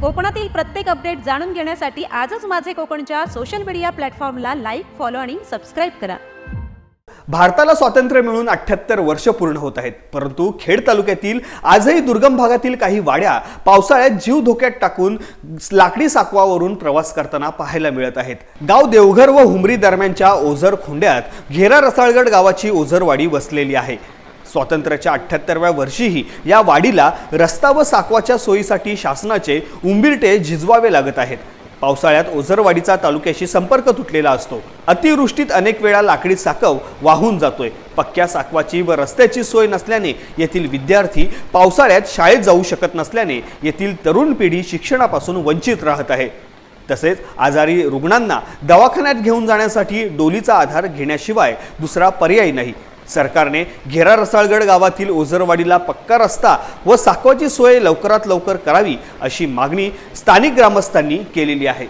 कोकणातील प्रत्येक अपडेट जाणून घेण्यासाठी आजच माझे कोकणच्या सोशल मीडिया प्लॅटफॉर्मला लाईक, फॉलो आणि सबस्क्राइब करा। भारताला स्वातंत्र्य मिळून 78 वर्ष पूर्ण होत आहेत, परंतु खेड तालुक्यातील आजही दुर्गम भागातील काही वाड्या पावसाळ्यात जीव धोक्यात टाकून लाकडी साकवावरून प्रवास करताना पाहायला मिळत आहेत। गाव देवघर व हुमरी दरम्यानच्या ओझर खोंड्यात घेरा रसाळगड गावाची ओझरवाडी वसलेली आहे। स्वातंत्र्याच्या 78व्या वर्षीही या वाडीला रस्ता व साकवाच्या सोयीसाठी शासनाचे उंबीरटे झिजवावे लागत आहेत। पावसाळ्यात ओझरवाडीचा तालुक्याशी संपर्क तुटलेला असतो। अतिवृष्टीत अनेक वेळा लाकडी साकव वाहून जातोय। पक्क्या साकवाची व रस्त्याची सोय नसल्याने येथील विद्यार्थी पावसाळ्यात शाळेत जाऊ शकत नसल्याने येथील तरुण पिढी शिक्षणापासून वंचित राहत आहे। तसेच आजारी रुग्णांना दवाखान्यात घेऊन जाण्यासाठी डोलीचा आधार घेण्याशिवाय दुसरा पर्याय नाही। सरकारने घेरा रसाळगड गावातील ओझरवाडीला पक्का रस्ता व साकवाची सोय लवकरात लवकर करावी अशी मागणी स्थानिक ग्रामस्थांनी केलेली आहे।